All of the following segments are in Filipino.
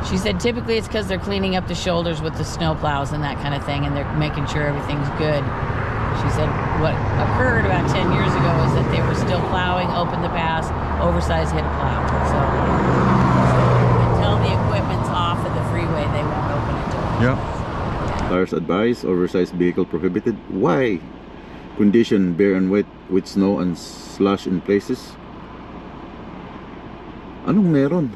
She said typically it's because they're cleaning up the shoulders with the snow plows and that kind of thing, and they're making sure everything's good. She said what occurred about 10 years ago is that they were still plowing, open the pass, oversized hit a plow. So until the equipment's off of the freeway, they won't open it to them. Yeah. Tires advised, oversized vehicle prohibited. Why? Condition bare and wet with snow and slush in places. Anong meron?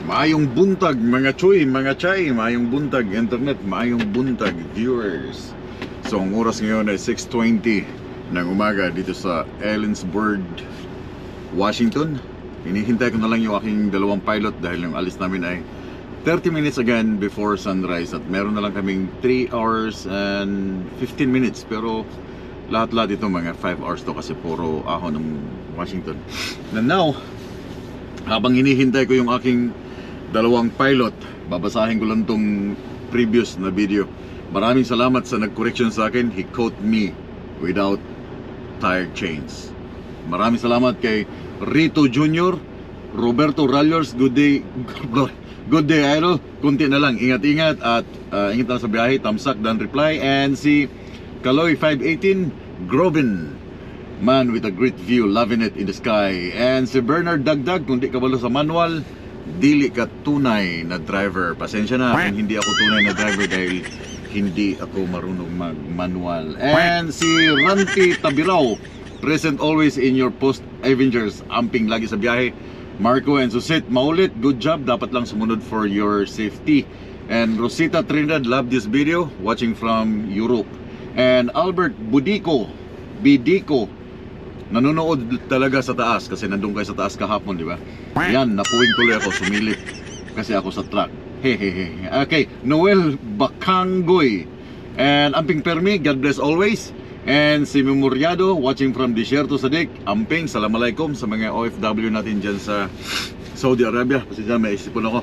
Maayong buntag mga choy, mga chay, maayong buntag internet, maayong buntag viewers. So ang oras ngayon ay 6:20 ng umaga dito sa Ellensburg, Washington. Hinihintay ko na lang yung aking dalawang pilot dahil yung alis namin ay 30 minutes again before sunrise. At meron na lang kaming 3 hours and 15 minutes. Pero lahat-lahat ito mga 5 hours to kasi puro ahon ng Washington. And now, habang hinihintay ko yung aking dalawang pilot, babasahin ko lang tong previous na video. Maraming salamat sa nag-correction sa akin. He caught me without tire chains. Maraming salamat kay Rito Jr., Roberto Rallers. Good day, good day idol. Kunti na lang, ingat-ingat at ingat lang sa biyahe. Tamsak dan reply. And si Kaloy 518 Groven, man with a great view, loving it in the sky. And si Bernard Dagdag, kung di ka balo sa manual, dili ka tunay na driver. Pasensya na kung hindi ako tunay na driver dahil hindi ako marunong mag-manual. And si Ranti Tabiraw, present always in your post-Avengers. Amping lagi sa biyahe. Marco and Susit, maulit, good job. Dapat lang sumunod for your safety. And Rosita Trinidad, love this video, watching from Europe. And Albert Budico, Bidico, nanonood talaga sa taas kasi nandun kayo sa taas kahapon, di ba? Yan, napuwing tuloy ako, sumilip kasi ako sa truck. Hehehe. Okay, Noel Bakangoy and Amping Permi, God bless always. And si Memoriado, watching from Desierto Sadik. Amping, salamalaikum sa mga OFW natin dyan sa Saudi Arabia. Kasi dyan may isipon ako.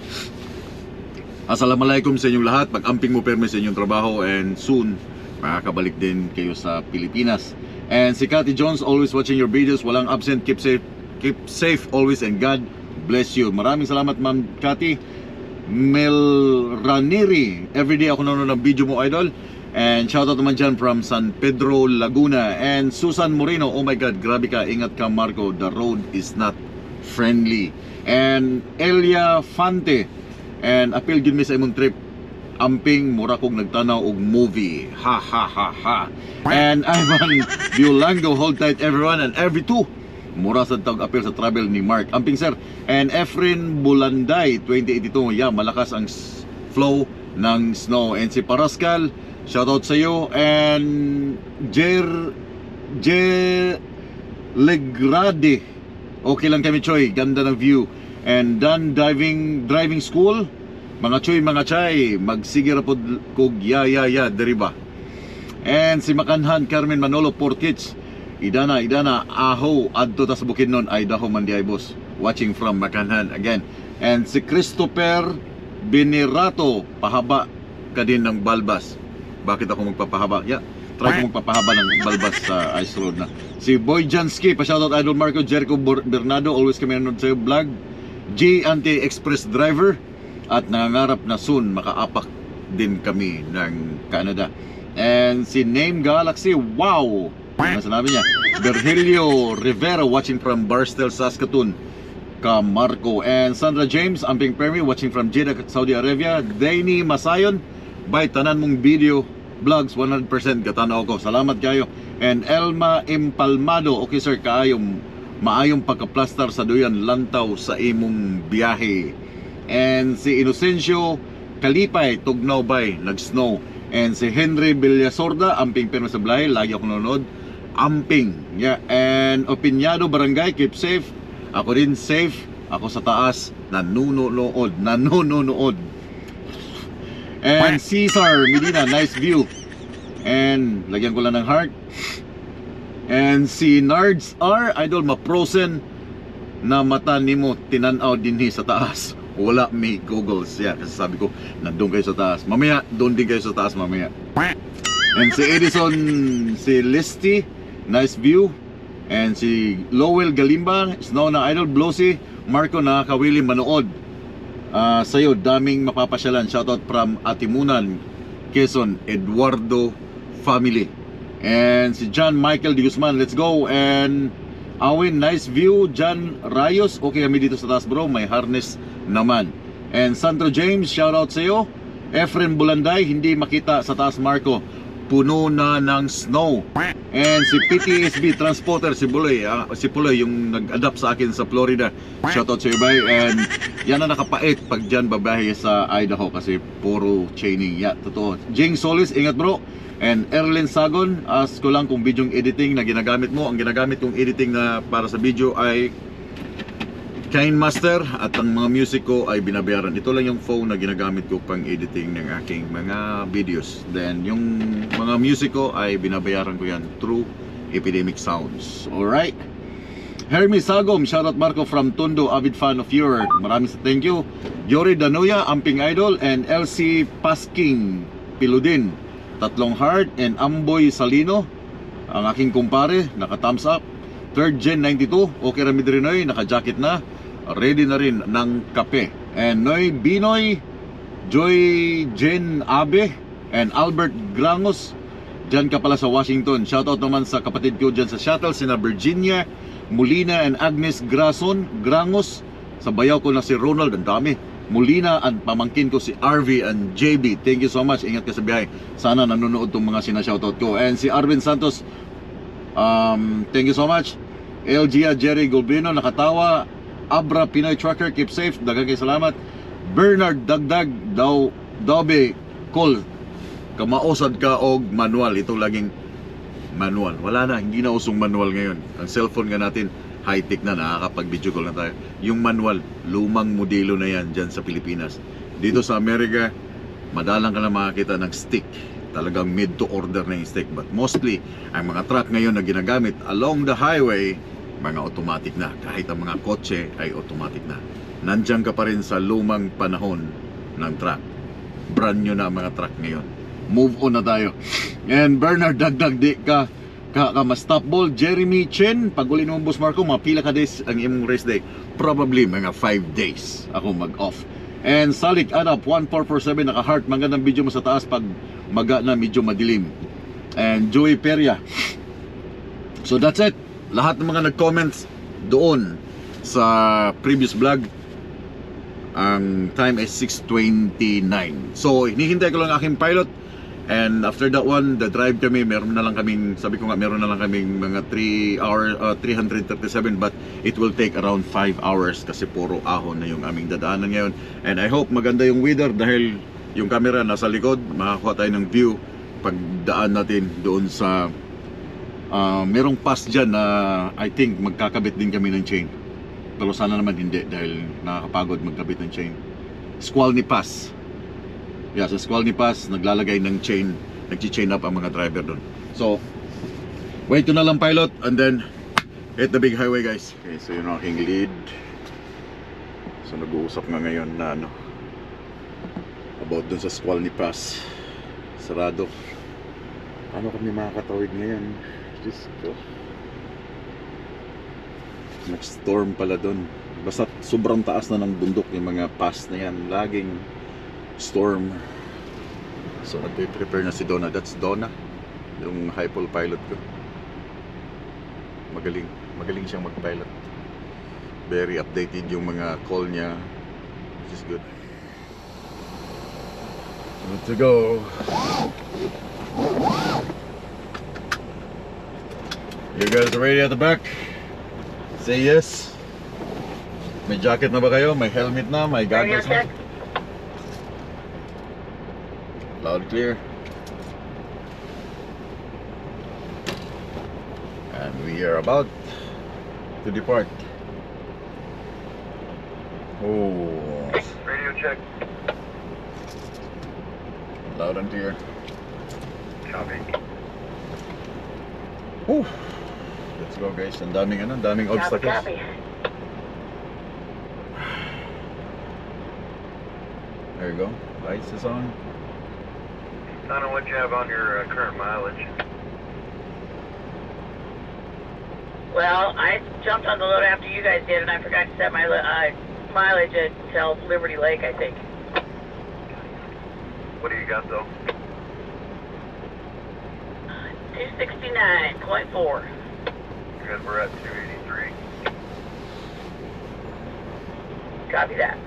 Assalamualaikum sa inyong lahat. Pag-amping mo Permi sa inyong trabaho and soon makakabalik din kayo sa Pilipinas. And si Cathy Jones, always watching your videos, walang absent, keep safe always and God bless you. Maraming salamat Ma'am Cathy. Mel Raniri, everyday ako nanonood ng video mo idol. And shoutout naman dyan from San Pedro, Laguna. And Susan Moreno, oh my God, grabe ka, ingat ka Marco, the road is not friendly. And Elia Fante, and appeal yun mi sa imong trip. Amping, mura kong nagtanaw og movie. Ha ha ha ha. And Ivan Biolango, hold tight everyone. And every two, mura sa tawag appeal sa travel ni Mark. Amping sir. And Efren Bulanday, 2082. Yeah, malakas ang flow ng snow. And si Parascal, shoutout sa iyo. And Legrade, okay lang kami Choy, ganda ng view. And Dan driving school, mga choy, mga chay, magsigir po kog ya deriba. And si Makanhan Carmen Manolo Porkits, idana aho adto ta sa Bukidnon, Idaho Mandiay boss, watching from Makanhan again. And si Christopher Benerato, pahaba ka din ng balbas. Bakit ako magpapahaba? Yeah, try ko magpapahaba ng balbas sa Ice Road na. Si Boy Jansky, pa-shoutout Idol Marco, Jericho Bernardo, always kami nanonood sa vlog. G Anti-Express Driver, at nangangarap na soon makaapak din kami ng Canada. And si Name Galaxy, wow! Ano sinabi niya? Virgilio Rivera, watching from Barstel, Saskatoon, Marco. And Sandra James, Amping Permi, watching from Jeddah, Saudi Arabia. Danny Masayon, by tanan mong video vlogs 100% katanaw ko. Salamat kayo. And Elma Impalmado, okay sir, kaayong maayong pagka-plaster sa duyan lantaw sa imong biyahe. And si Inocencio Kalipay, Tugnaw Bay, nag-snow. And si Henry Villasorda, amping pero sa Blay, lagi ako nanonood. Amping. Yeah. And Opinyado Barangay, keep safe. Ako din safe. Ako sa taas, nanunood. And Cesar Medina, nice view. And lagyan ko lang ng heart. And si Nards R, idol, maprosen na mata nimo tinanaw dinhi sa taas. Wala may goggles. Yeah, kasi sabi ko, nandun kayo sa taas. Mamaya, doon din kayo sa taas mamaya. And si Edison, si Listy, nice view. And si Lowell Galimba, snow na idol, Blossy, Marco na kawili manood. Sa'yo, daming mapapasyalan. Shoutout from Atimunan, Quezon, Eduardo family. And si John Michael de Guzman, let's go. And Awin, nice view. John Rayos, okay kami dito sa taas bro, may harness naman. And Sandro James, shoutout sa'yo. Efren Bulanday, hindi makita sa taas Marco, puno na ng snow. And si PTSB Transporter, si Puloy, si Puloy yung nag-adapt sa akin sa Florida. Shoutout sa iyo, bay. And yan na nakapait pag dyan babahe sa Idaho kasi puro chaining. Yeah, totoo. Jing Solis, ingat bro. And Erlen Sagon, ask ko lang kung video editing na ginagamit mo. Ang ginagamit kong editing na para sa video ay KineMaster at ang mga music ko ay binabayaran. Ito lang yung phone na ginagamit ko pang editing ng aking mga videos. Then yung mga music ko ay binabayaran ko yan through Epidemic Sounds. Alright. Hermie Sagom, shoutout Marco from Tondo, avid fan of your. Maraming thank you. Yori Danuya, Amping Idol, and LC Pasking Piludin. Tatlong heart. And Amboy Salino, ang aking kumpare, naka thumbs up. Third Gen 92, okay Ramid Rinoy, naka-jacket na. Ready na rin ng kape. And Noy Binoy, Joy Jen Abe, and Albert Grangos, dyan ka pala sa Washington. Shoutout naman sa kapatid ko dyan sa Shuttle, sina Virginia Molina and Agnes Grangos. Sa bayaw ko na si Ronald, ang dami. Molina, and pamangkin ko si RV and JB. Thank you so much, ingat ka sa biyahe. Sana nanonood tong mga sinashoutout ko. And si Arvin Santos, thank you so much. LGA Jerry Golbino, nakatawa. Abra Pinoy Trucker, keep safe, daghang kay salamat. Bernard Dagdag Daube Call, kamaosad ka og manual. Ito laging manual, wala na, hindi na usong manual ngayon. Ang cellphone nga natin high-tech na, nakakapag-video call na tayo. Yung manual, lumang modelo na yan dyan sa Pilipinas. Dito sa Amerika, madalang ka na makakita ng stick. Talagang mid to order na yung stick. But mostly, ang mga truck ngayon na ginagamit along the highway, mga automatic na. Kahit ang mga kotse ay automatic na. Nandiyan ka pa rin sa lumang panahon ng truck. Brand new na ang mga truck ngayon. Move on na tayo. And Bernard Dagdag, di ka ma-stop ball. Jeremy Chen, pag uli naman Boss Marco, mapila ka days ang imong race day. Probably mga 5 days ako mag-off. And Salik Adap 1447, naka-heart. Magandang video mo sa taas pag maga na medyo madilim. And Joey Peria. So that's it. Lahat ng mga nag-comments doon sa previous vlog, ang time is 6:29. So hinihintay ko lang aking pilot. And after that one, the drive kami, meron na lang kaming, sabi ko nga, meron na lang kaming mga 337, but it will take around 5 hours kasi puro ahon na yung aming dadaanan ngayon. And I hope maganda yung weather dahil yung camera nasa likod, makakuha tayo ng view pagdaan natin doon sa merong pass dyan na I think magkakabit din kami ng chain. Pero sana naman hindi dahil nakakapagod magkabit ng chain. Squalny Pass. Yeah, sa Squalny Pass, naglalagay ng chain, nag-chain up ang mga driver doon. So, wait ko na lang pilot and then hit the big highway guys. Okay, so yun ang aking lead. So nag-uusap nga ngayon na about dun sa Squalny Pass. Sarado. Ano kami makakatawid ngayon? Diyos ko. Nag-storm pala dun. Basta sobrang taas na ng bundok yung mga pass na yan. Laging storm. So nagpe-prepare na si Donna. That's Donna, yung high-pole pilot ko. Magaling siyang mag-pilot. Very updated yung mga call niya, which is good. Let's go. You guys are ready at the back? Say yes. May jacket na ba kayo? May helmet na? May Radio goggles na? check. Loud clear. And we are about to depart. Oh, Radio check. loud and clear. Copy. Whew. Let's go guys. Ang daming daming obstacles. Copy. There you go. Lights is on. I don't know what you have on your current mileage. Well, I jumped on the load after you guys did, and I forgot to set my mileage until Liberty Lake, I think. What do you got though? 269.4. Because we're at 283. Copy that.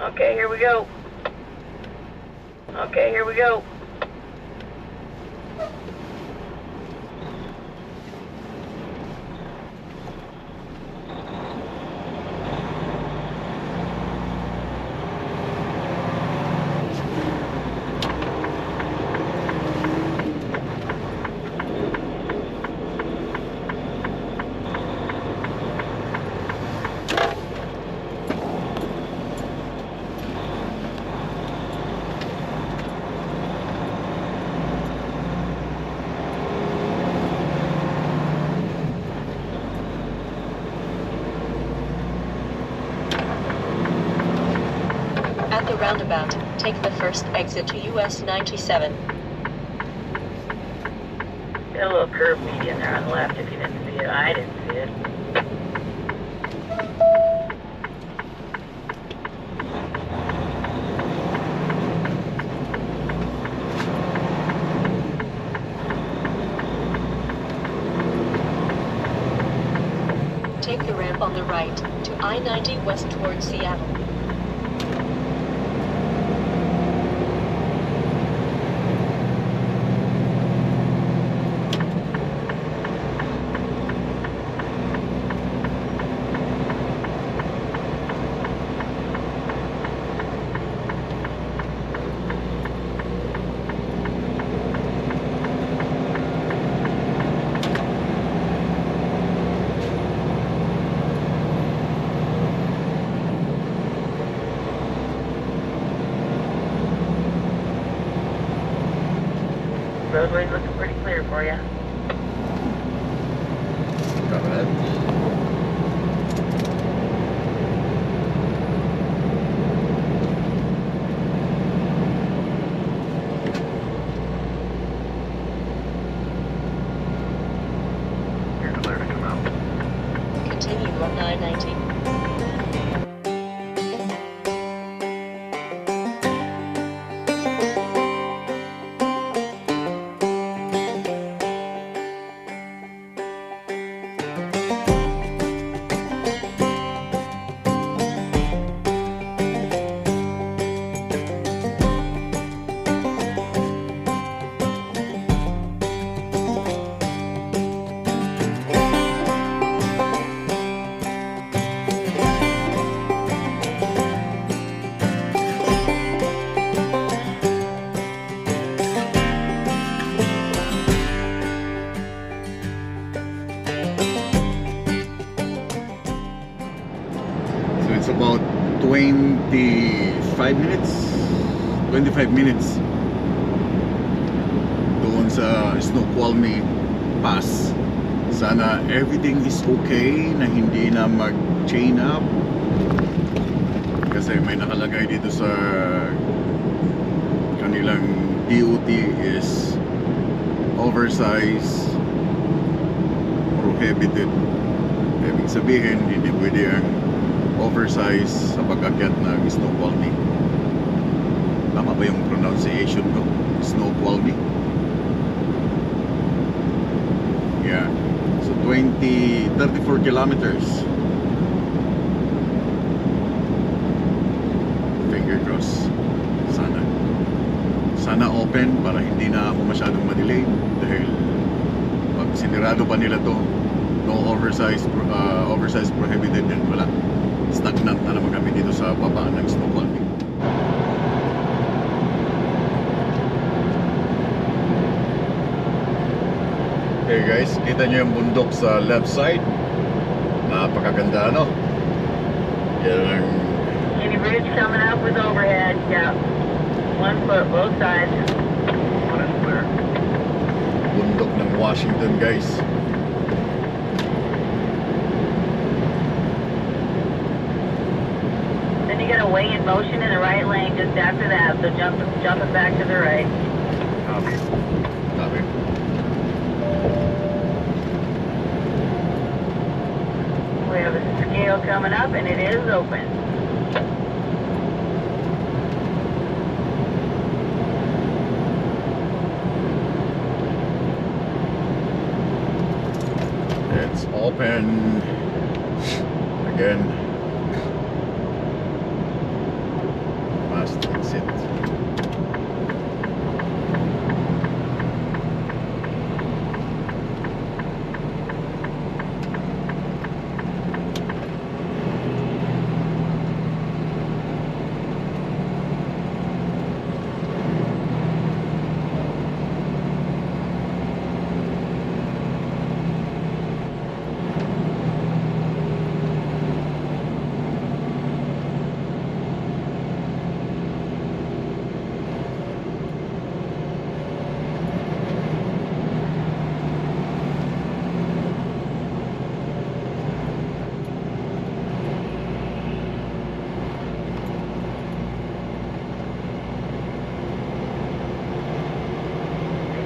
Okay, here we go. Okay, here we go. At the roundabout, take the first exit to US 97. Got a little curve median there on the left if you didn't see it. I didn't see it. Take the ramp on the right to I-90 west towards Seattle. Roadway's looking pretty clear for you. Copy that. You're clear to come out. Continue on I-90. So it's about 25 minutes 25 minutes doon sa Snoqualmie Pass. Sana everything is okay na hindi na mag-chain up, kasi may nakalagay dito sa kanilang DOT is oversize prohibited. Ibig sabihin hindi pwede ang oversize sa pag-akyat ng Snoqualmie. Tama ba yung pronunciation ko? Snoqualmie? Yeah. So 34 kilometers. Finger cross. Sana open para hindi na ako masyadong ma-delay, dahil pag sinirado pa nila to, no oversize prohibited, din wala, stagnant na naman kami dito sa baba ng Snoqualmie. Okay guys, kita nyo yung bundok sa left side. Napakaganda, no? Yan ang Any bridge coming up with overhead, yeah. 1 foot, both sides. One is clear. bundok ng Washington, guys. Then you got a way in motion in the right lane just after that, so jump it back to the right. Copy. Copy. We have a scale coming up and it is open. It's open again. Must exit.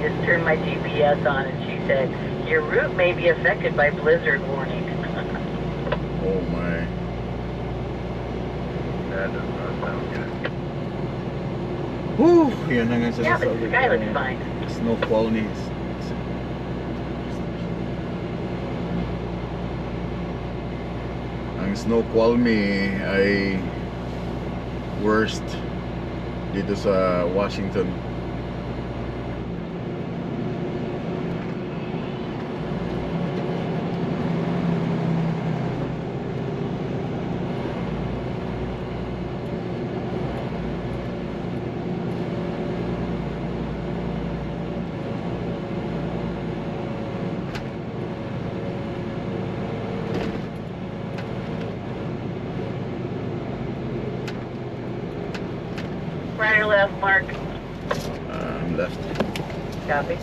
Just turned my GPS on and she said, your route may be affected by blizzard warning. Oh my. That does not sound good. Whew! Yan na nga Yeah, but the sky looks niya. fine. Snoqualmie. Ang Snoqualmie ay worst dito sa Washington. Right or left, Mark? Left. Copy.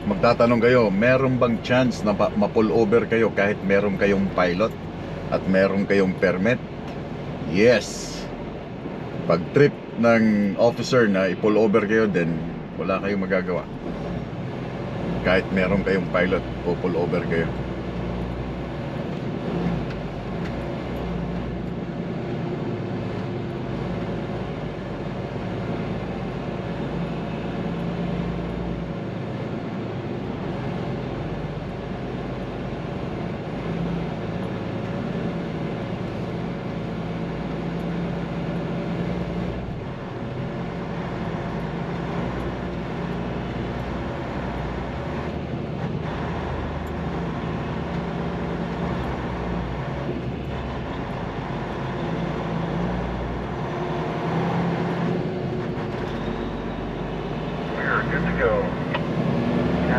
Magtatanong kayo, meron bang chance na ma-pull over kayo kahit meron kayong pilot at meron kayong permit? Yes. Pag trip ng officer na i-pull over kayo, then wala kayong magagawa. Kahit meron kayong pilot, pull over kayo.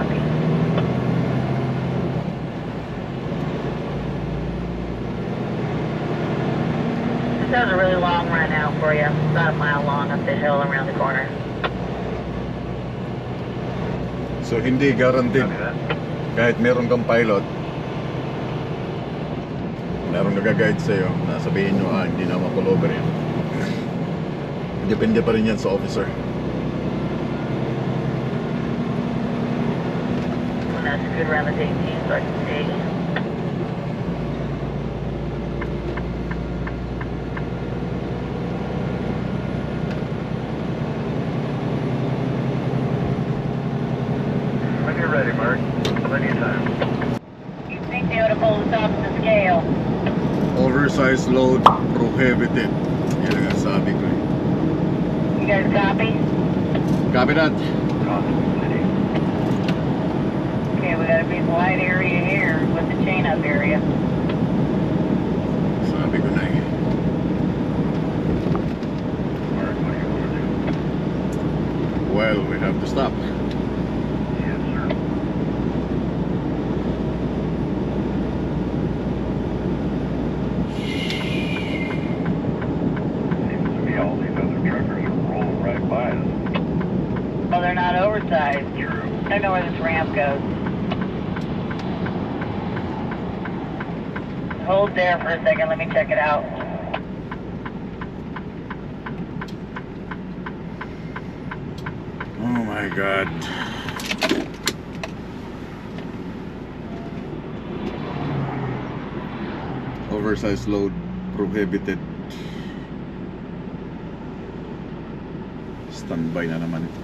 Copy. This has a really long run out for you. About a mile long up the hill around the corner. So hindi guaranteed Copy that. kahit meron kang pilot, merong nag-guide sa'yo na sabihin nyo, hindi na mapulover yan. Depende pa rin yan sa officer. When I scoot around the 18 so I can see. When you're ready, Mark. Plenty of time. You think they ought to pull this off the scale? Oversized load prohibited. Yan ang sabi ko. You guys copy? Copy that. Constable City. Okay, we got a big wide area here with the chain up area. Sabi ko na eh. Mark, what do you want to do? Well, we have to stop. Yes, sir. Seems to me all these other truckers are rolling right by us. Oh, they're not oversized. True. I don't know where this ramp goes. Hold there for a second, let me check it out. Oh my God. Oversized load prohibited. Standby na naman ito.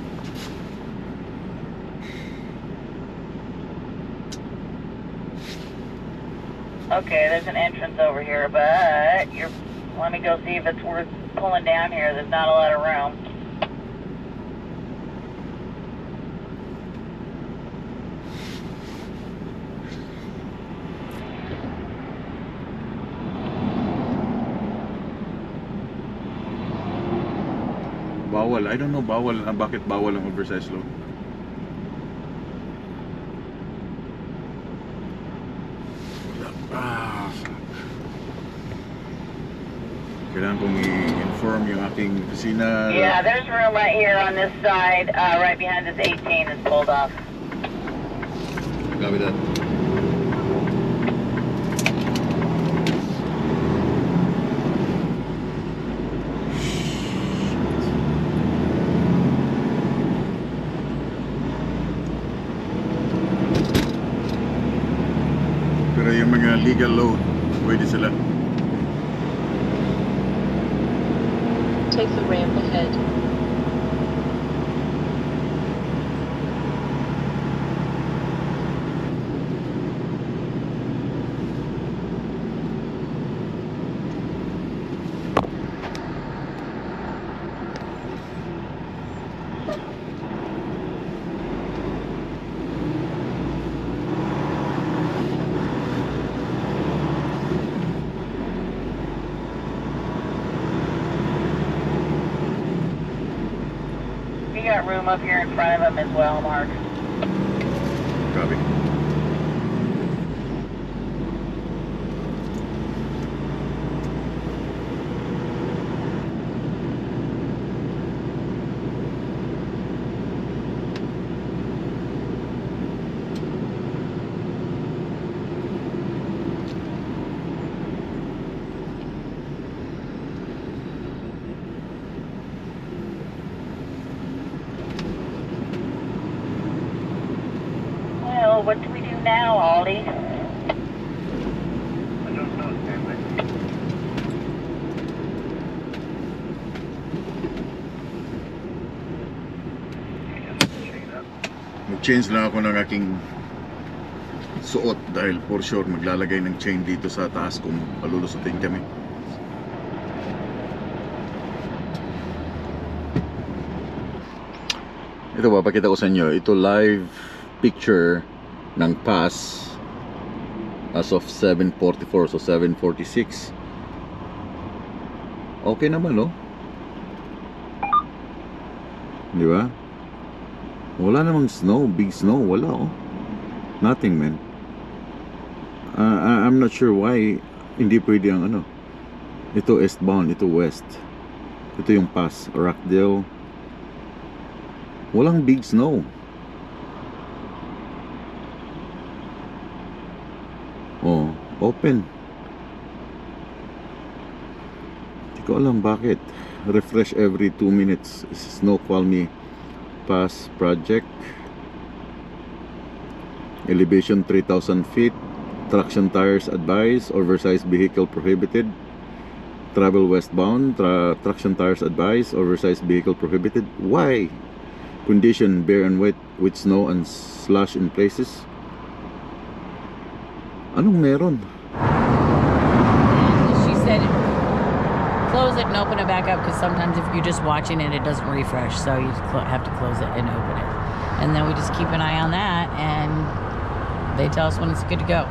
Okay, there's an entrance over here, but let me go see if it's worth pulling down here. There's not a lot of room. Bawal. I don't know bakit bawal ang oversized load. Kailangan kong i-inform yung aking opisina. Yeah, there's room right here on this side, right behind this 18 that's pulled off. Copy that. Pero yung mga legal load, pwede sila. Take the ramp ahead. You got room up here in front of him as well, Mark. Copy. Well, what do we do now, Aldi? I don't know, Stanley. Mag-change lang ako ng aking suot dahil for sure maglalagay ng chain dito sa taas kung palulusutin kami. Ito papakita ko sa inyo. Ito live picture ng pass as of 7:44, so 7:46. Okay naman, no? Di ba? Wala namang snow, big snow, wala oh. Nothing, man. I'm not sure why hindi pwede ang ano. Ito eastbound, ito west. Ito yung pass, Rockdale. Walang big snow. Oh, open. Hindi ko alam bakit. Refresh every 2 minutes. Snoqualmie Pass project. Elevation 3,000 feet. Traction tires advised. Oversized vehicle prohibited. Travel westbound. Traction tires advised. Oversized vehicle prohibited. Why? Condition bare and wet with snow and slush in places. Anong meron? She said close it and open it back up, because sometimes if you're just watching it, it doesn't refresh, so you have to close it and open it. And then we just keep an eye on that, and they tell us when it's good to go.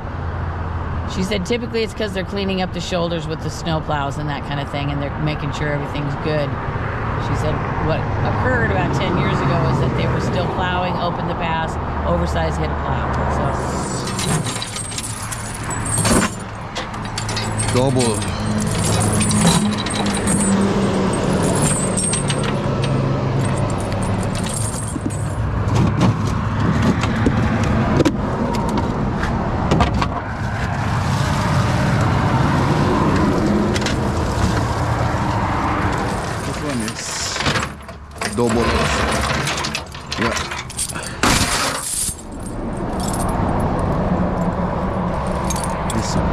She said typically it's because they're cleaning up the shoulders with the snow plows and that kind of thing, and they're making sure everything's good. She said what occurred about 10 years ago is that they were still plowing, opened the pass, oversized hit a plow. So Double. This one is double. Yeah. This one.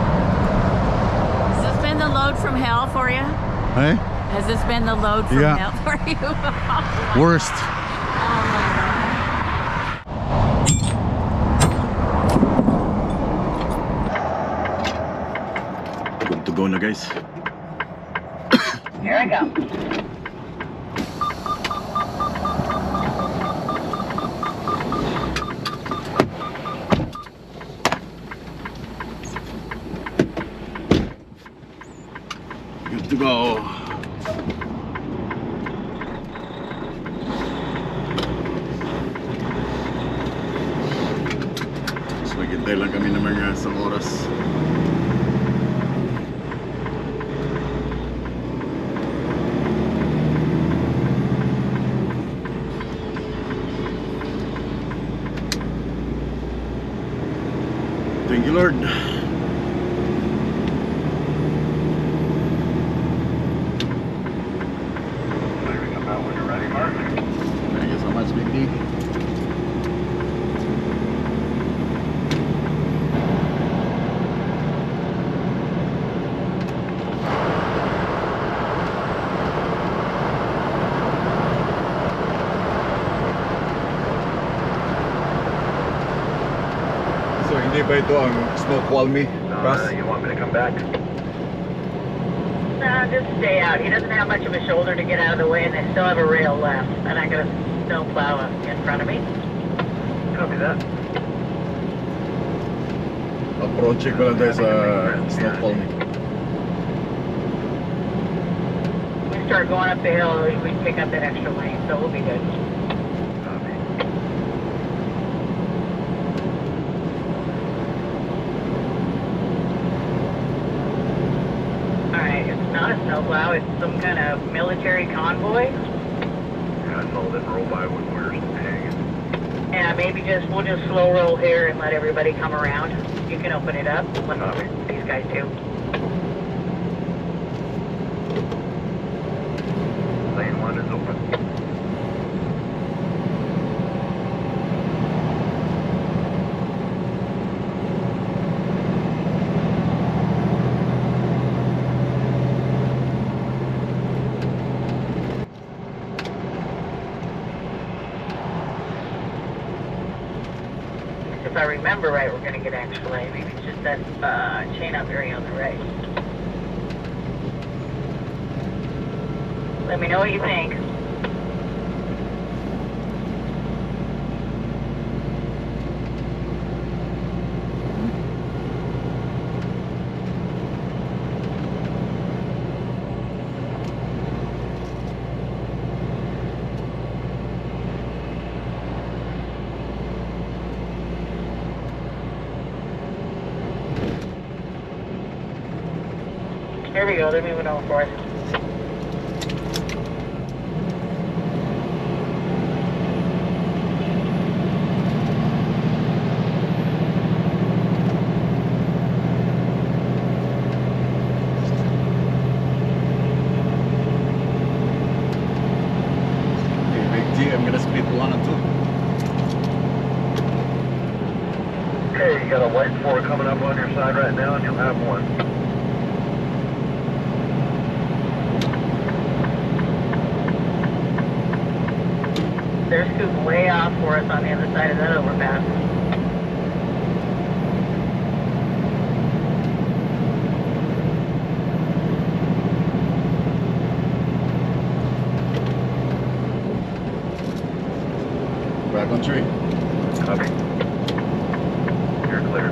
has this been the load from hell for you? Hey? Has this been the load from Yeah. hell for you? Worst. Good to go na, guys. Here I go. Good to go. So maghintay lang kami ng mga isang oras. Thank you, Lord. Clearing up out when you're ready, Mark. Thank you so much, Big D. So hindi ba ito ang Snoqualmie Pass? You want me to come back? Nah, just stay out. He doesn't have much of a shoulder to get out of the way, and they still have a rail left. And I got a snow plow in front of me. Copy that. Approach ko lang tayo sa Snoqualmie. We start going up the hill, we pick up that extra lane, so we'll be good. Copy. Alright, it's not a snow plow, it's some kind of military convoy. Yeah, I saw them roll by when we were hanging. Yeah, maybe we'll just slow roll here and let everybody come around. You can open it up. Let Copy. these guys too. Lane 1 is open. If I remember right, we're gonna get extra lane. Maybe it's just that chain up area on the right. Let me know what you think. Here we go. They're moving over for us. Okay, Big G, I'm gonna split 1 and 2. Okay, you got a white 4 coming up on your side right now, and you'll have 1. They're scooting way off for us on the other side of that overpass. Back on 3. Copy. You're clear.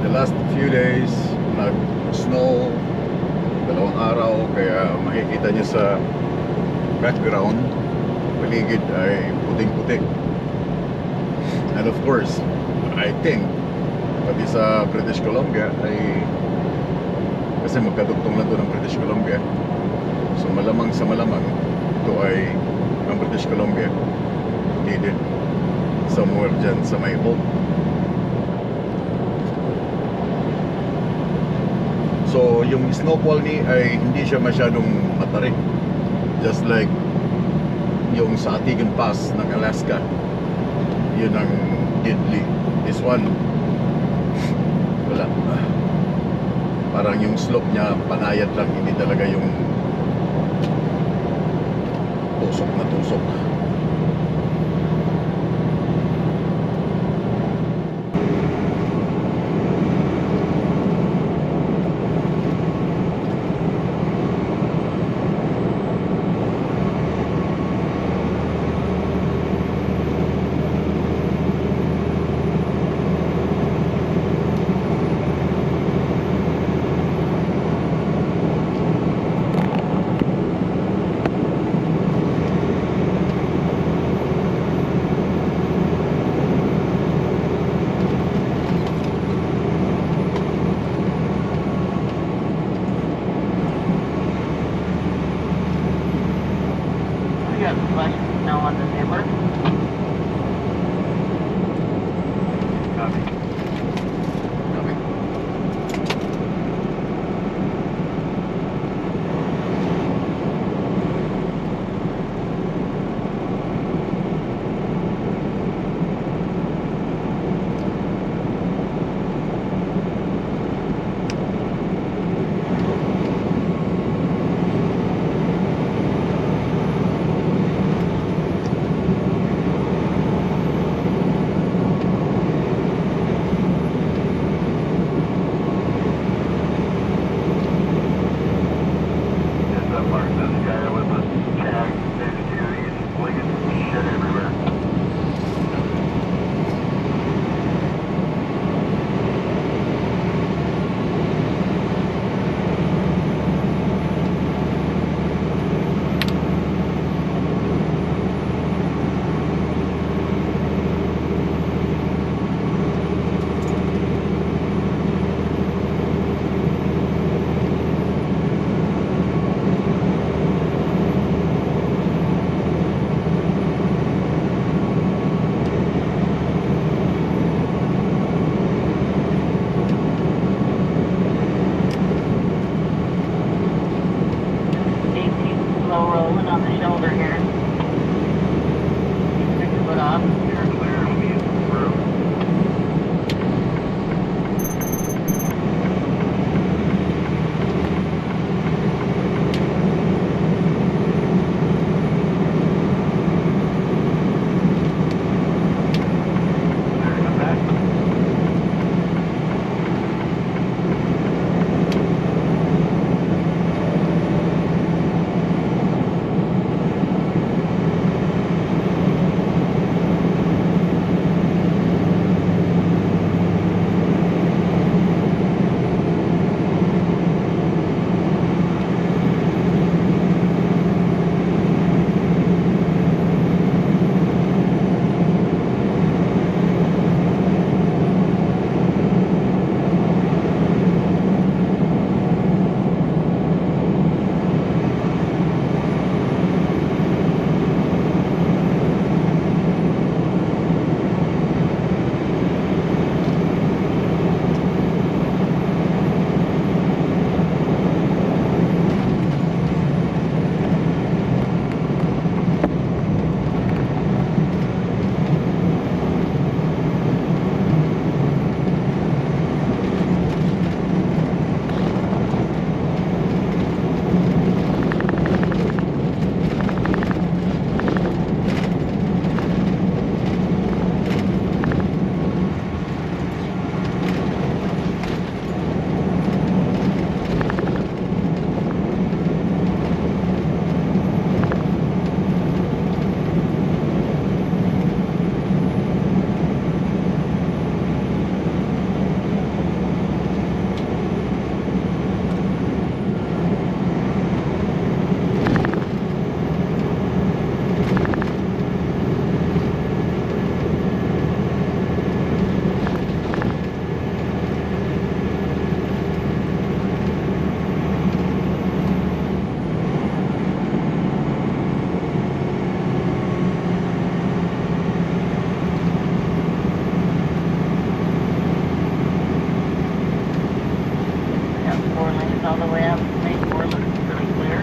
The last few days, nag-snow, 2 araw, kaya makikita niyo sa background, paligid ay puting-puti. And of course, I think, pati sa British Columbia ay, kasi magkadugtong lang doon ang British Columbia, so malamang sa malamang, ito ay ang British Columbia, hindi din somewhere dyan sa may Hope. So, yung snowfall ni ay hindi siya masyadong matarik. Just like yung sa Atigan Pass ng Alaska. Yun ang deadly. This one, wala. Parang yung slope niya panayad lang, hindi talaga yung tusok na tusok. all the way up to Lake Orland. It's really clear.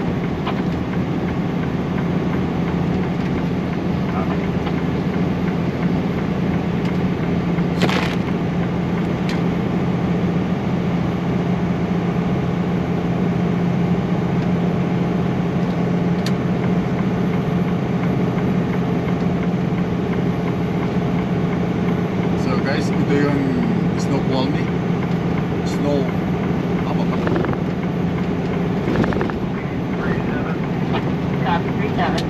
So guys, ito yung Snoqualmie. Snow... Apa ba? 37. Copy 37.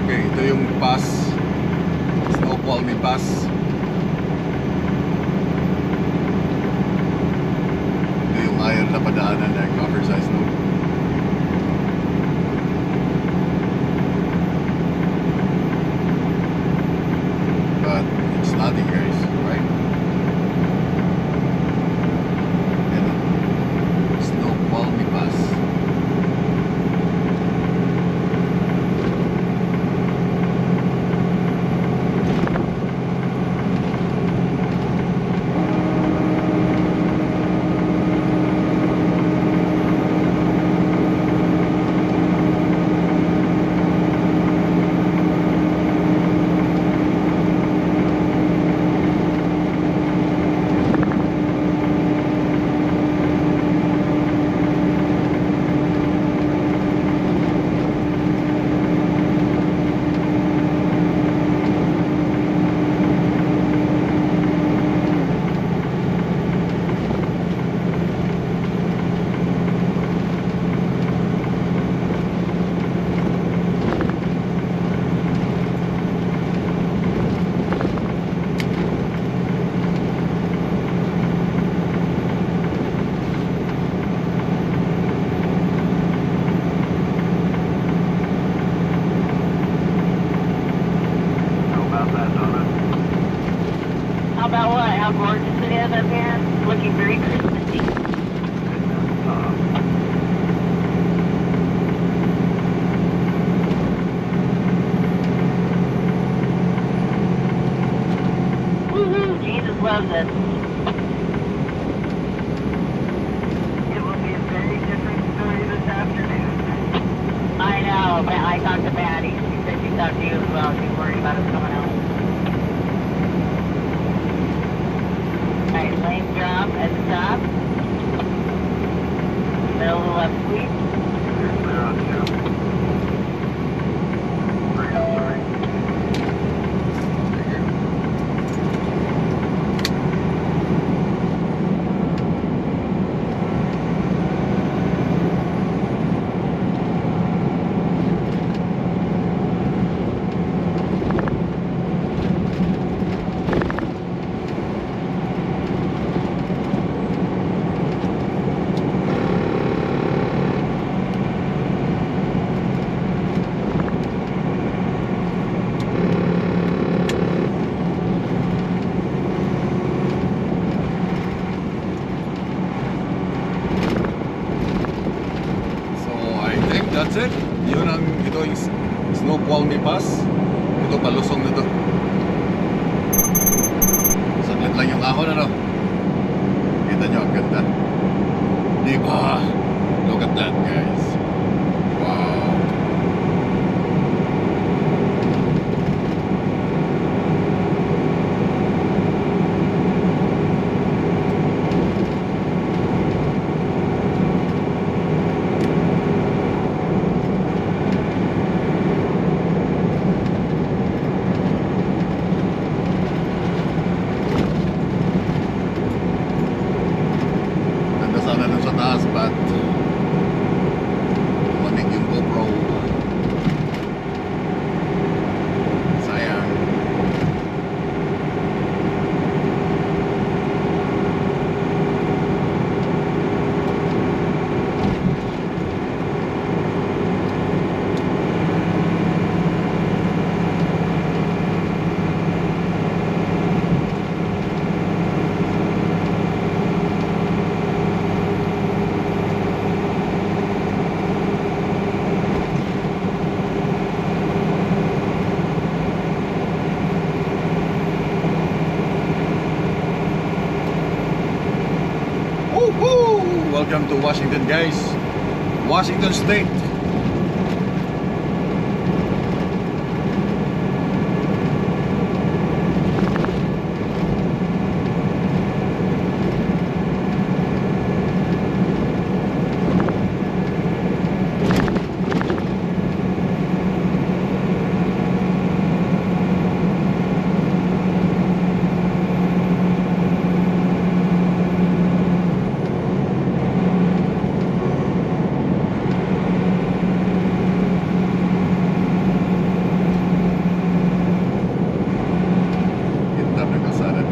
Okay, ito yung pass. Snoqualmie Pass. Ito yung ayaw na padaanan na cover sa snow. But it's nothing guys, right? Yan o. Snoqualmie Pass. How about that, Donna? How about what? How gorgeous it is up here? Looking very Christmassy. Woohoo! Jesus loves us. It will be a very different story this afternoon. I know, but I talked to Patty. She said she talked to you as well. She's worried about us coming out. Alright, lane drop at the top. Middle of the left sweep. You're clear on 2. 3, I'm sorry. So I think that's it. Yun ang ito yung Snoqualmie Pass. Ito palusong na to. Saglit lang yung ahon ano. Kita nyo ang ganda. Diba? Look at that guys. Wow. Ganda sana dun sa taas but lamig yung GoPro. Sayang. Woohoo! Welcome to Washington, guys. Washington State. Ganda ng kalsada.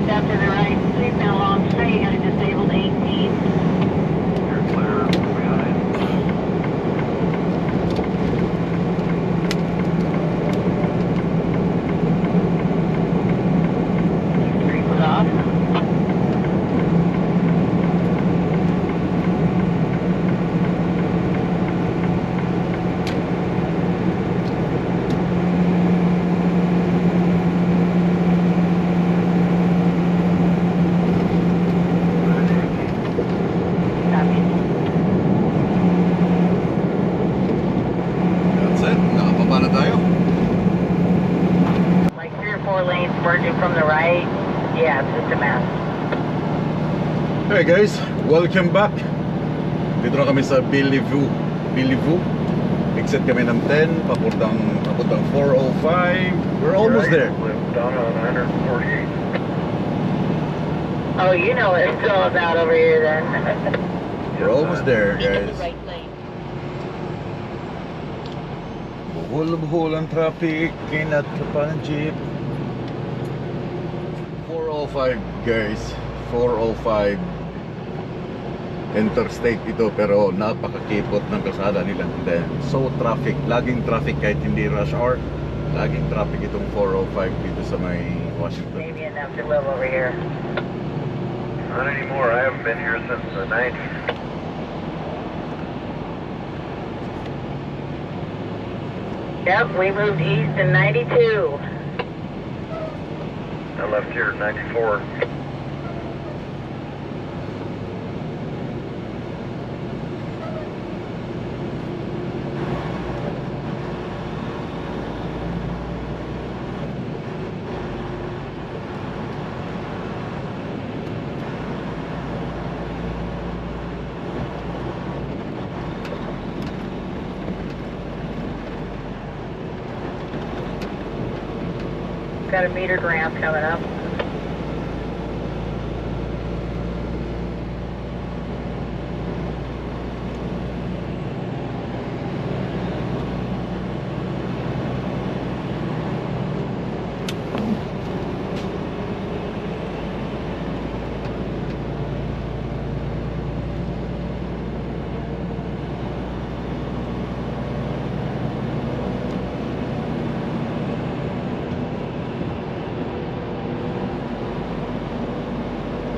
Step to the right, leave me along straight, I disabled 18. You're clear behind. Street was off. Copy. That's it. Nakapaba na tayo. Like 3 or 4 lanes merging from the right. Yeah, it's just a mess. Hey guys, welcome back. Dito na kami sa Bellevue. Exit kami ng 10, papuntang 405. We're almost there. Live down on 148. Oh, you know what it's all about over here then. We're almost there, Keep in guys. the right lane. Buhol ang traffic, kinat pa ng jeep. 405 guys, 405 interstate ito, pero napakakipot ng kalsada nila. And then, so traffic, laging traffic kahit hindi rush hour. Laging traffic itong 405 dito sa may Washington. Maybe enough to live over here. Not anymore. I haven't been here since the 90s. Yep, we moved east in 92. I left here in 94. Got a metered ramp coming up.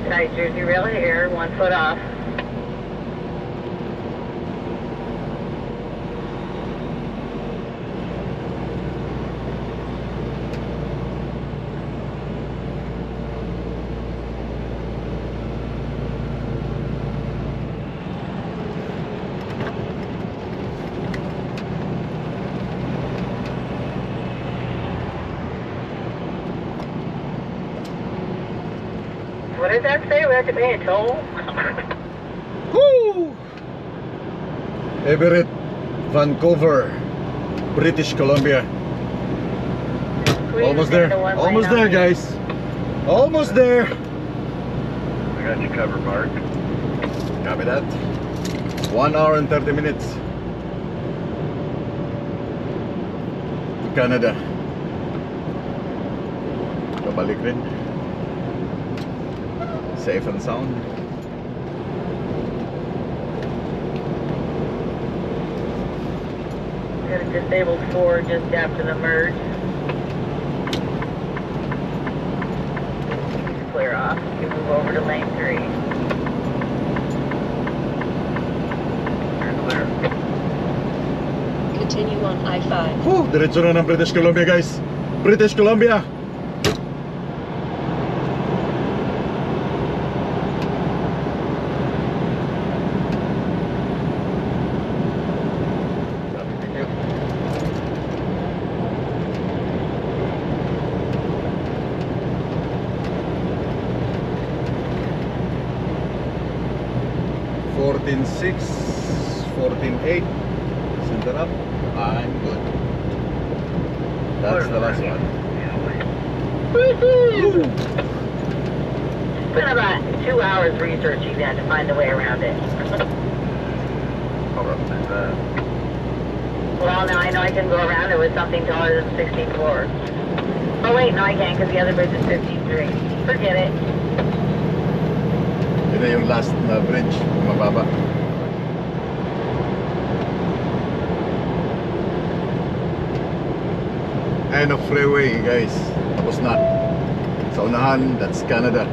Tight Jersey really here, 1 foot off. What did that say? We have to pay a toll? Woo! Everett, Vancouver, British Columbia. Almost there. Almost there, guys. Almost there. I got you covered, Mark. Copy that. 1 hour and 30 minutes to Canada. Babalik rin. Safe and sound. We got a disabled 4 just after the merge. He's clear off. You can move over to lane 3. You're clear. Continue on I-5. Diretso na ng British Columbia, guys. British Columbia. $14.6, $14.8. Center up. I'm good. That's the last one. Woohoo! Spent about 2 hours researching that to find a way around it. How rough is that? Well, now I know I can go around it with something taller than 64. Oh wait, no I can't because the other bridge is 53. Forget it. Yun na yung last na bridge. Mababa. End of freeway, guys. Tapos na. Sa unahan, that's Canada.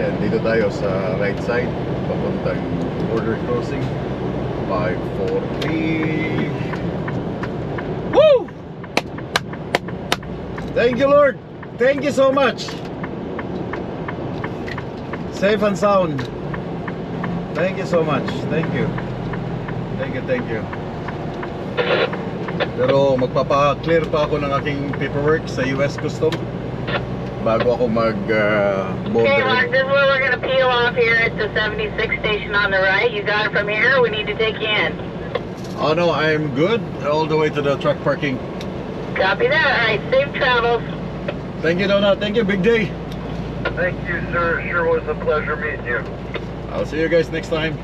And dito tayo sa right side, papuntang border crossing. 543. Woo! Thank you, Lord. Thank you so much. Safe and sound. Thank you so much. Thank you. Thank you, thank you. Pero magpapa-clear pa ako ng aking paperwork sa US Custom bago ako mag-border. Okay, Mark, this is where we're gonna peel off here at the 76 station on the right. You got it from here? We need to take you in. Oh no, I'm good. All the way to the truck parking. Copy that. All right, safe travels. Thank you, Donna. Thank you, Big Day. Thank you, sir. Sure was a pleasure meeting you. I'll see you guys next time.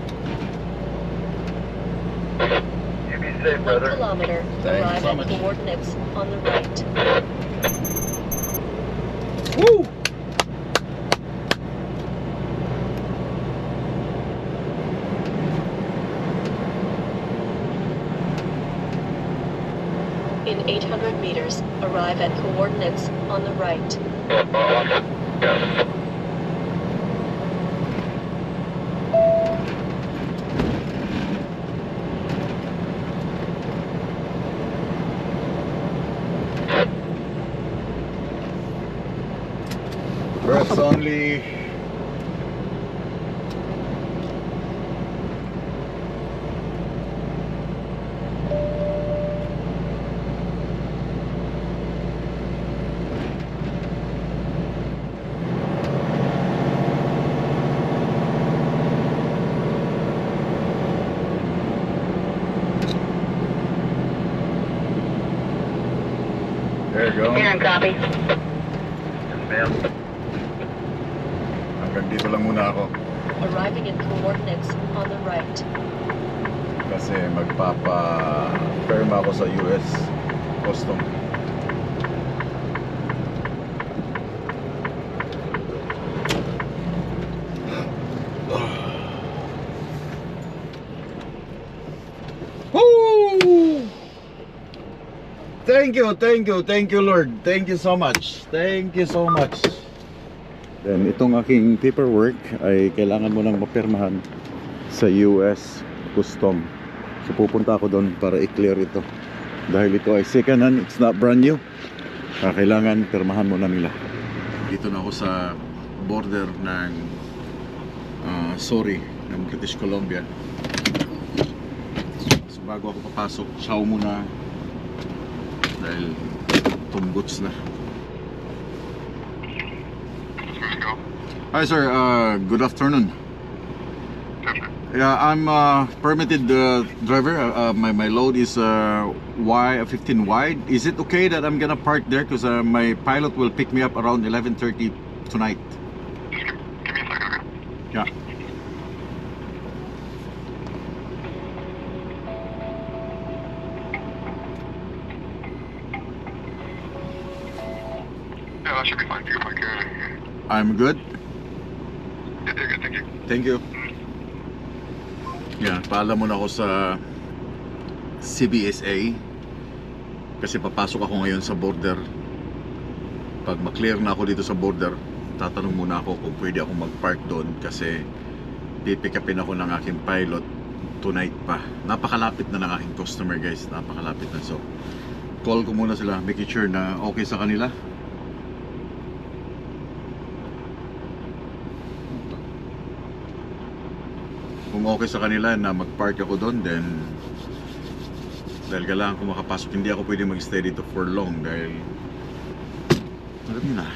You be safe, 1 brother. kilometer. Thank you Arrive so at much. coordinates on the right. Woo! In 800 meters, arrive at coordinates on the right. That's only there you go. Here and copy. Yes, ma'am. Hanggang dito lang muna ako Arriving in coordinates on the right. kasi magpapa-perma ako sa US Custom. Woo! Thank you, Lord. Thank you so much. Thank you so much. Then itong aking paperwork ay kailangan mo nang mapirmahan sa US Custom. So pupunta ako doon para i-clear ito. Dahil ito ay second hand, it's not brand new. Kailangan pirmahan mo na nila. Dito na ako sa border ng ng British Columbia. So bago ako papasok, chow muna dahil tumbuts na. Hi sir, good afternoon. Yeah, I'm permitted driver. My load is Y15 wide. Is it okay that I'm gonna park there because my pilot will pick me up around 11:30 tonight? Give me a second, okay? Yeah. Yeah, that should be fine. You can park here. I'm good. Yeah, you're good. Thank you. Thank you. Yeah, paalam muna ako sa CBSA kasi papasok ako ngayon sa border. Pag ma-clear na ako dito sa border, tatanong muna ako kung pwede ako mag-park doon kasi pipick upin ako ng aking pilot tonight pa. Napakalapit na ng aking customer, guys. Napakalapit na. So call ko muna sila, making sure na okay sa kanila. Kung okay sa kanila na mag-park ako doon, then dahil kailangan ko makapasok, hindi ako pwede mag-stay dito for long dahil alam niyo na.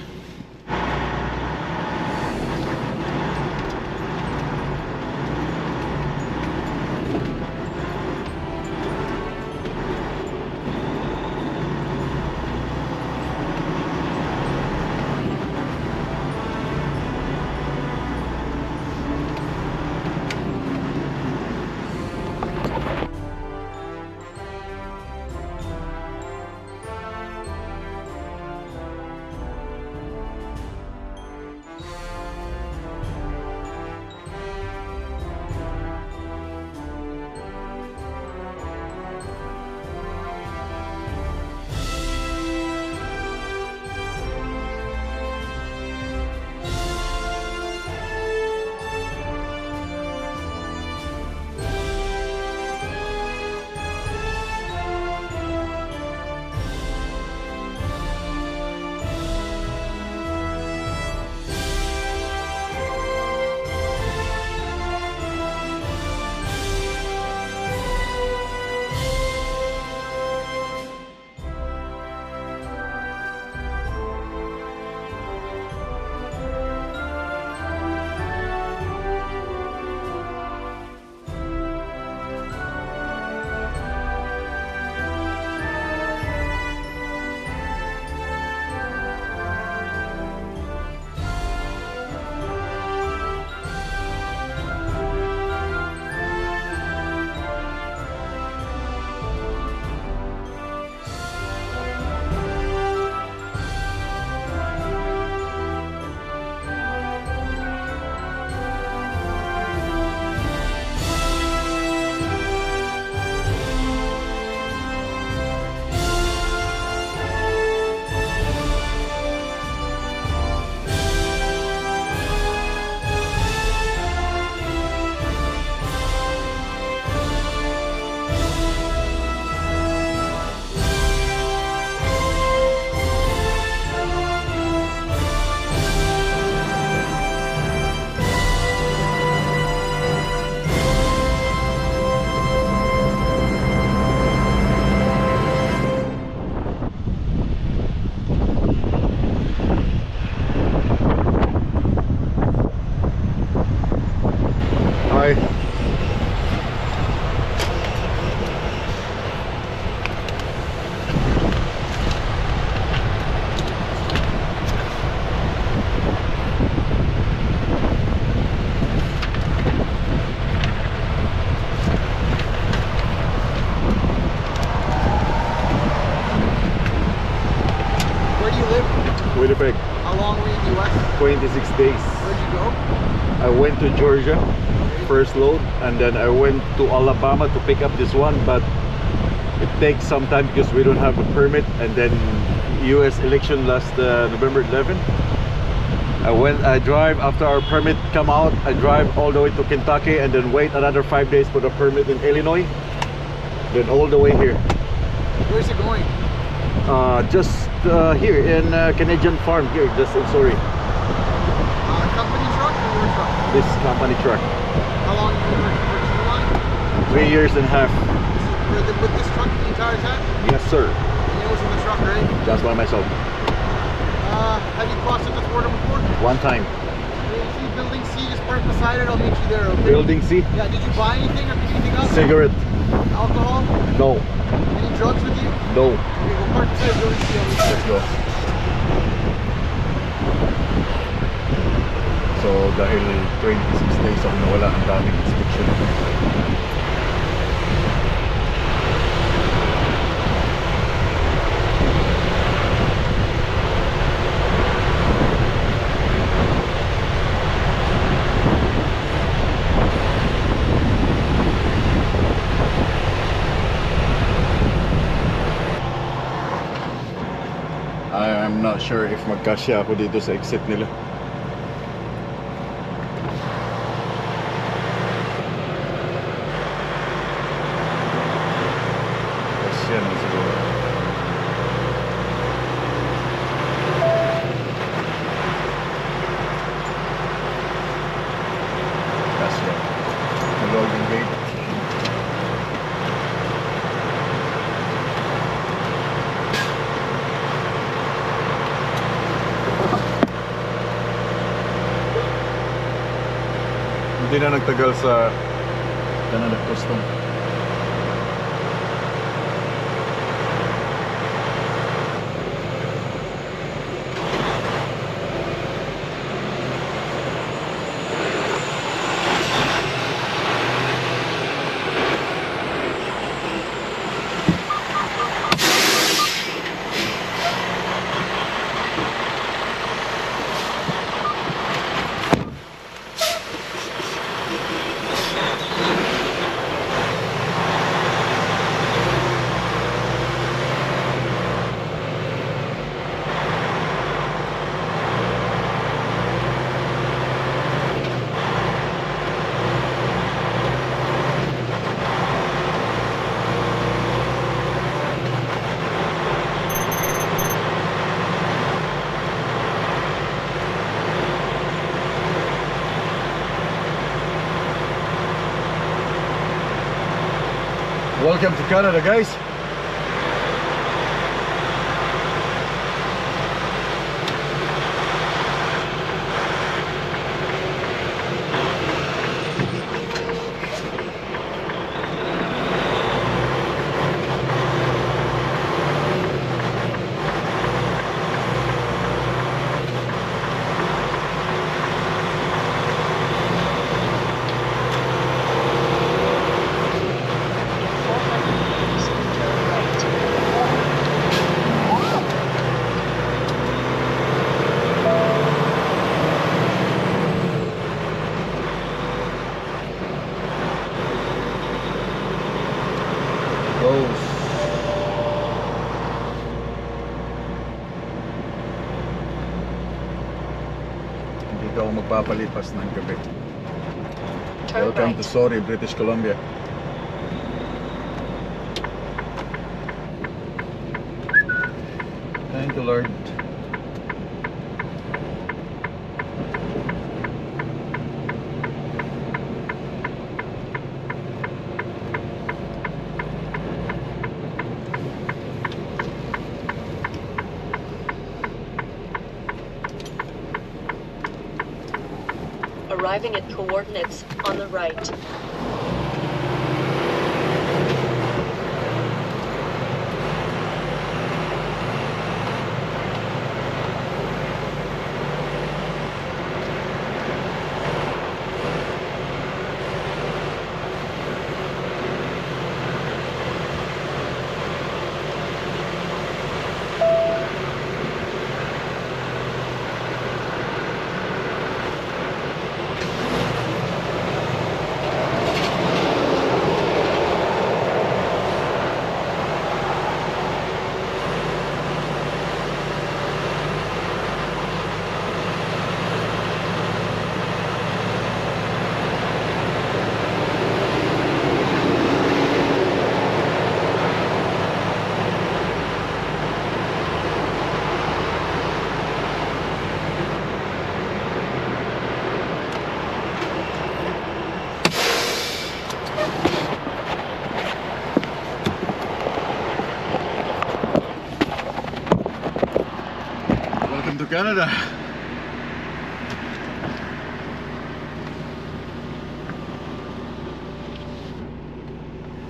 Hi. Where do you live? Winnipeg, How long were you in the US? 26 days. Where'd you go? I went to Georgia, first load, and then I went to Alabama to pick up this one, but it takes some time because we don't have a permit, and then US election last November 11. I drive after our permit come out, I drive all the way to Kentucky and then wait another 5 days for the permit in Illinois, then all the way here. Where's it going? Just here in Canadian Farm here, just in Surrey. Company truck or your truck? This company truck. How long have you been working for Line? 3 years and a half. With this truck the entire time? Yes, sir. And you was in the truck, right? Just by myself. Have you crossed this border before? One time. You see Building C, just park beside it, I'll meet you there, okay? Building C. Yeah, did you buy anything or pick anything up? Cigarette. Alcohol? No. Any drugs with you? No. Okay, we'll park beside Building C, I'll meet you Let's there. go. So dahil 26 days ako nawala, ang daming inspection. sure if magkasya ako dito sa exit nila. Kasya na siguro. Kasya. Ang loading gate. Hindi na nagtagal sa Canada Custom. Welcome to Canada, guys. Close. Dito ako magpapalipas ng gabi. Turn Welcome to right. Sorry, British Columbia. Thank you, Lord. Arriving at coordinates on the right. Welcome to Canada.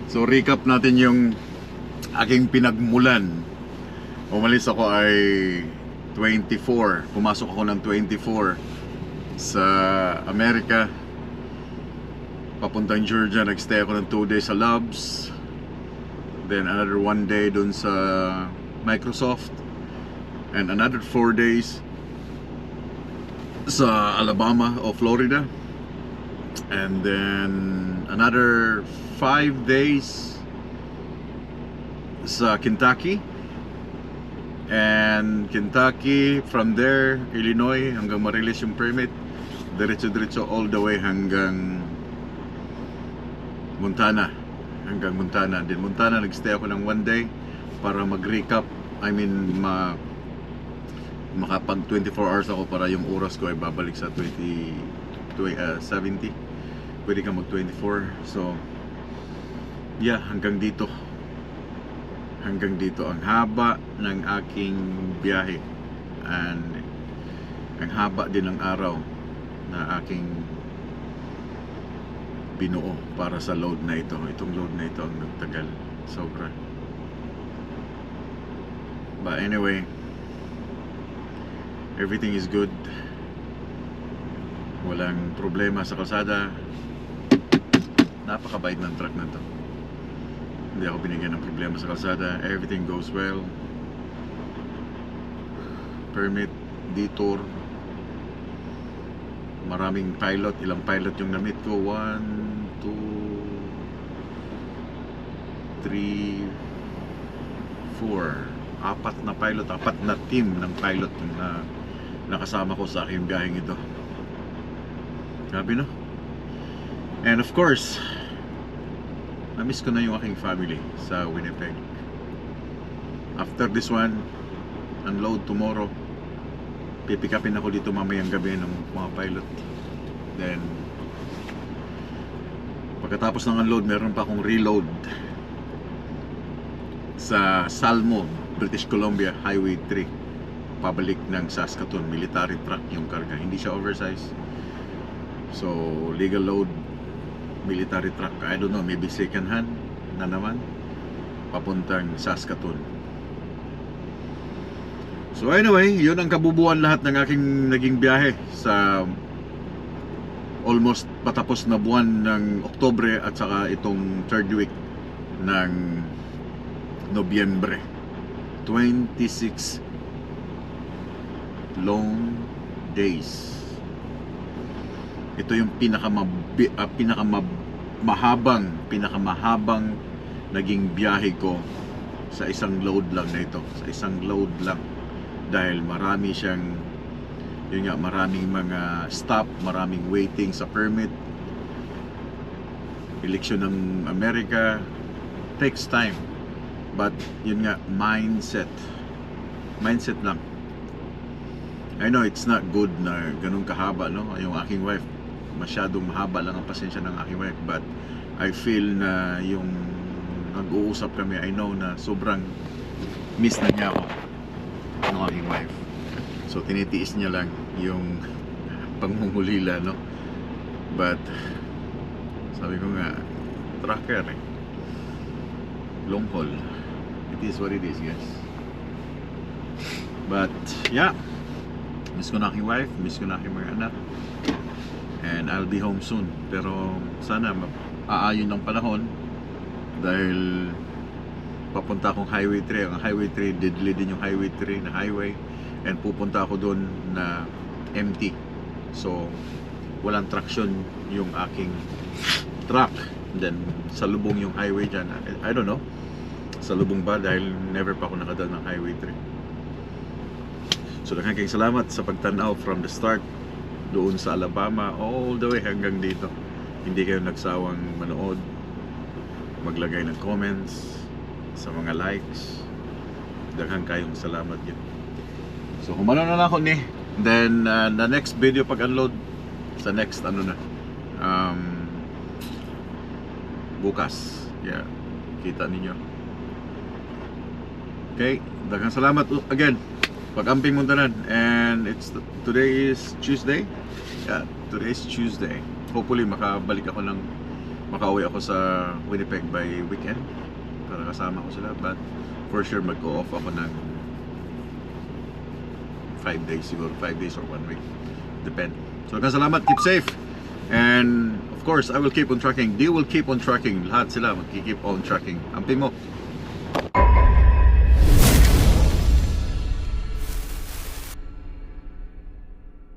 So recap natin yung aking pinagmulan. Umalis ako ay 24. Pumasok ako ng 24 sa Amerika. Papuntang Georgia. Nagstay ako ng 2 days sa Loves. Then another 1 day dun sa Microsoft. And another 4 days sa Alabama o Florida. And then another 5 days sa Kentucky. And Kentucky, from there, Illinois, hanggang ma-release yung permit, diretso-diretso all the way hanggang Montana. Hanggang Montana. Then Montana, nagstay ako ng 1 day para mag-recap. I mean, makapag 24 hours ako para yung oras ko ay babalik sa 70. Pwede ka mag 24. So, yeah, hanggang dito. Hanggang dito ang haba ng aking biyahe, and ang haba din ng araw na aking binuo para sa load na ito. Itong load na ito ang nagtagal sobra. But anyway, everything is good. Walang problema sa kalsada. Napakabait ng truck na to. Hindi ako binigyan ng problema sa kalsada. Everything goes well. Permit, detour. Maraming pilot. Ilang pilot yung na-meet ko? 1, 2, 3, 4. Apat na pilot. Apat na team ng pilot na nakasama ko sa aking biyaheng ito. Grabe, no? And of course, na-miss ko na yung aking family sa Winnipeg. After this one, unload tomorrow. Pipikapin ako dito mamayang gabi ng mga pilot. Then, pagkatapos ng unload, meron pa akong reload sa Salmo, British Columbia, Highway 3. Pabalik ng Saskatoon. Military truck yung karga. Hindi siya oversize. So, legal load, military truck. I don't know, maybe second hand na naman. Papuntang Saskatoon. So anyway, yun ang kabubuan lahat ng aking naging biyahe sa almost patapos na buwan ng Oktubre at saka itong third week ng Nobyembre. 26 long days. Ito yung pinakamahabang naging biyahe ko sa isang load lang na ito. Sa isang load lang. Dahil marami siyang, yun nga, maraming mga stop, maraming waiting sa permit. Eleksyon ng Amerika takes time. But yun nga, mindset lang. I know it's not good na ganun kahaba, no? Yung aking wife, masyadong mahaba lang ang pasensya ng aking wife, but I feel na yung nag-uusap kami, I know na sobrang miss na niya ako ng aking wife. So tinitiis niya lang yung pangmumulila, no? But sabi ko nga, tracker eh, long haul, it is what it is, guys. But yeah, miss ko na aking wife, miss ko na aking mga anak, and I'll be home soon. Pero sana aayon ng panahon dahil papunta akong Highway 3. Ang Highway 3, deadly din yung Highway 3 na highway, and pupunta ako doon na empty. So walang traction yung aking truck. Then salubong yung highway dyan. I don't know, salubong ba dahil never pa ako nakadaan ng Highway 3. So daghang kayong salamat sa pagtanaw from the start doon sa Alabama all the way hanggang dito. Hindi kayo nagsawang manood, maglagay ng comments, sa mga likes. Daghang kayong salamat yun. So humano na ako ni. Then the next video pag unload sa next bukas. Yeah, kita ninyo. Okay, daghang salamat again. Pag-amping Muntanan, and today is Tuesday. Yeah, today is Tuesday. Hopefully makauwi ako sa Winnipeg by weekend para kasama ko sila, but for sure mag-go off ako ng 5 days siguro, 5 days or 1 week, depend. So salamat, keep safe, and of course I will keep on tracking. They will keep on tracking, lahat sila magki-keep on tracking. Amping mo.